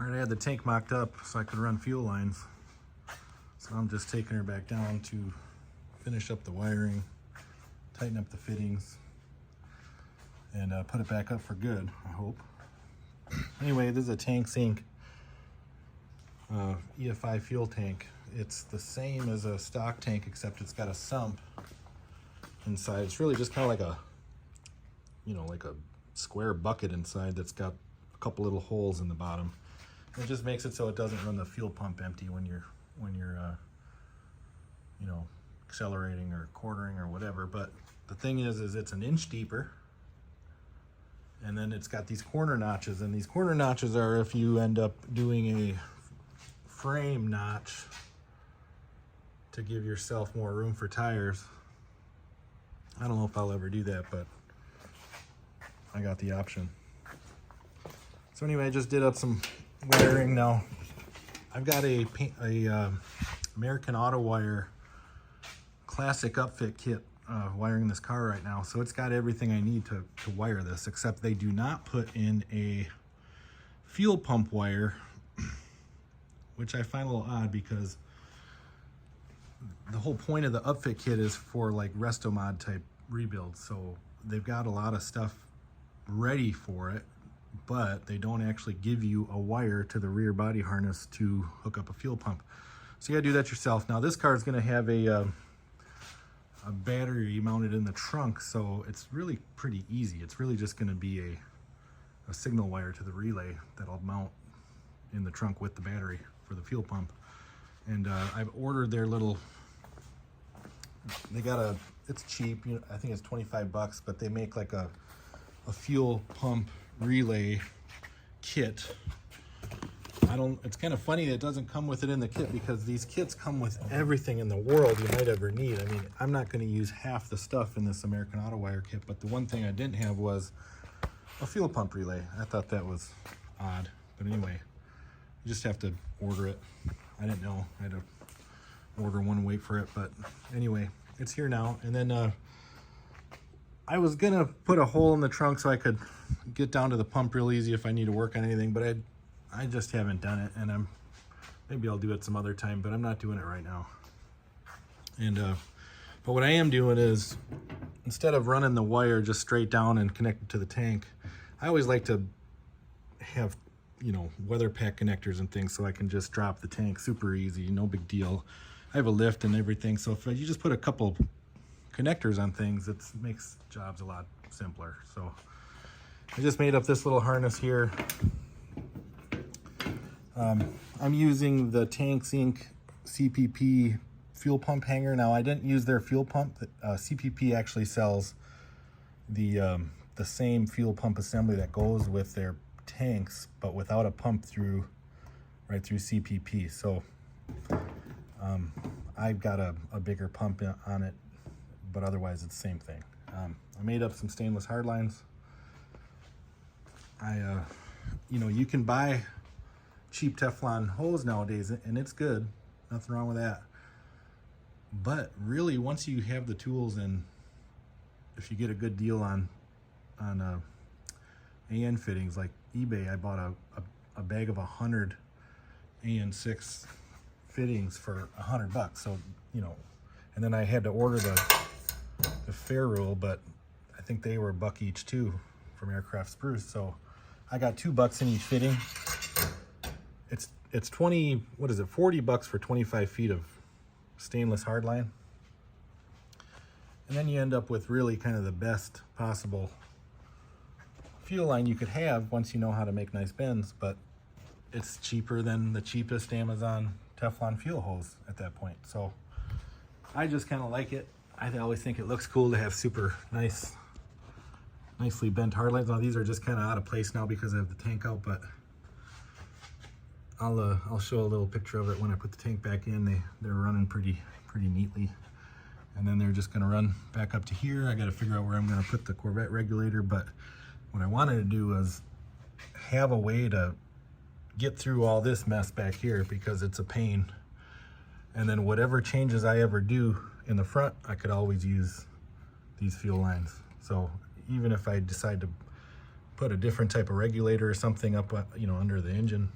All right, I had the tank mocked up so I could run fuel lines. So I'm just taking her back down to finish up the wiring, tighten up the fittings, and put it back up for good, I hope. Anyway, this is a Tanks Inc EFI fuel tank. It's the same as a stock tank, except it's got a sump inside. It's really just kind of like a, like a square bucket inside that's got a couple little holes in the bottom. It just makes it so it doesn't run the fuel pump empty when you're accelerating or quartering or whatever. But the thing is it's an inch deeper, and then it's got these corner notches, and these corner notches are if you end up doing a frame notch to give yourself more room for tires. I don't know if I'll ever do that, but I got the option. So anyway, I just did up some wiring. Now I've got a American Auto Wire classic upfit kit wiring this car right now, so it's got everything I need to wire this, except they do not put in a fuel pump wire, which I find a little odd because the whole point of the upfit kit is for like resto mod type rebuilds. So they've got a lot of stuff ready for it, but they don't actually give you a wire to the rear body harness to hook up a fuel pump. So you gotta do that yourself. Now this car is gonna have a battery mounted in the trunk, so it's really pretty easy. It's really just gonna be a signal wire to the relay that I'll mount in the trunk with the battery for the fuel pump. And I've ordered their little, it's cheap, I think it's 25 bucks, but they make like a fuel pump relay kit. It's kind of funny that it doesn't come with it in the kit, because these kits come with everything in the world you might ever need. I mean, I'm not going to use half the stuff in this American Auto Wire kit, but the one thing I didn't have was a fuel pump relay. I thought that was odd, but anyway, you just have to order it. I didn't know I had to order one and wait for it, but anyway, it's here now. And then I was gonna put a hole in the trunk so I could get down to the pump real easy if I need to work on anything, but I just haven't done it, and maybe I'll do it some other time, but I'm not doing it right now. And but what I am doing is, instead of running the wire just straight down and connected to the tank, I always like to have weather pack connectors and things, so I can just drop the tank super easy, no big deal. I have a lift and everything, so if you just put a couple connectors on things, it makes jobs a lot simpler. So I just made up this little harness here. I'm using the Tanks Inc CPP fuel pump hanger. Now I didn't use their fuel pump. CPP actually sells the same fuel pump assembly that goes with their tanks, but without a pump right through CPP. So I've got a bigger pump on it, but otherwise it's the same thing. I made up some stainless hard lines. You can buy cheap Teflon hose nowadays, and it's good, nothing wrong with that. But really, once you have the tools, and if you get a good deal on AN fittings like eBay, I bought a bag of 100 AN6 fittings for $100. So and then I had to order the fair rule, but I think they were $1 each too from Aircraft Spruce. So I got $2 in each fitting. It's 40 bucks for 25 feet of stainless hardline. And then you end up with really kind of the best possible fuel line you could have once you know how to make nice bends, but it's cheaper than the cheapest Amazon Teflon fuel hose at that point. So I just kind of like it. I always think it looks cool to have super nicely bent hardlines. Now these are just kind of out of place now because I have the tank out, but I'll show a little picture of it when I put the tank back in. They're running pretty neatly, and then they're just going to run back up to here. I got to figure out where I'm going to put the Corvette regulator, but what I wanted to do was have a way to get through all this mess back here, because it's a pain. And then whatever changes I ever do in the front, I could always use these fuel lines. So even if I decide to put a different type of regulator or something up, under the engine,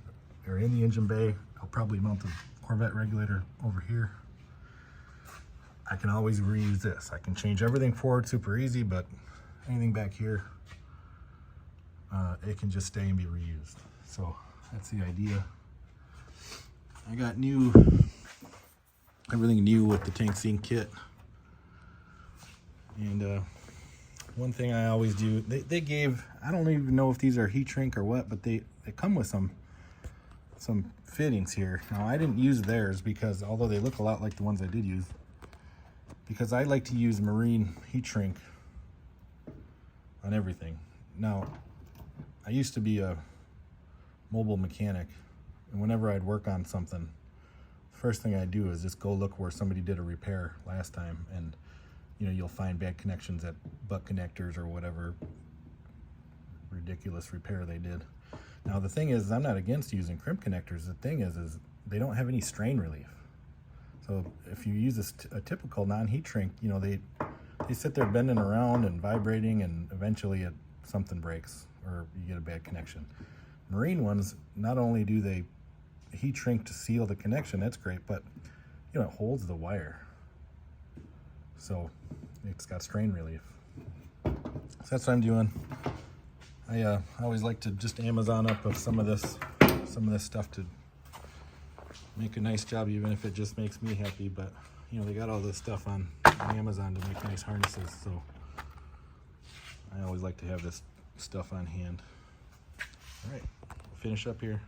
or in the engine bay. I'll probably mount the Corvette regulator over here. I can always reuse this. I can change everything forward super easy, but anything back here, it can just stay and be reused. So that's the idea. I got everything new with the Tanks Inc kit. And one thing I always do, they gave, I don't even know if these are heat shrink or what, but they come with some fittings here. Now I didn't use theirs because, although they look a lot like the ones I did use, because I like to use marine heat shrink on everything. Now, I used to be a mobile mechanic, and whenever I'd work on something, the first thing I'd do is just go look where somebody did a repair last time, and you'll find bad connections at butt connectors or whatever ridiculous repair they did. Now the thing is, I'm not against using crimp connectors. The thing is they don't have any strain relief. So if you use a typical non-heat shrink, they sit there bending around and vibrating, and eventually something breaks or you get a bad connection. Marine ones, not only do they heat shrink to seal the connection, that's great, but it holds the wire. So it's got strain relief. So that's what I'm doing. I always like to just Amazon up with some of this stuff to make a nice job, even if it just makes me happy. But they got all this stuff on Amazon to make nice harnesses, so I always like to have this stuff on hand. All right, finish up here.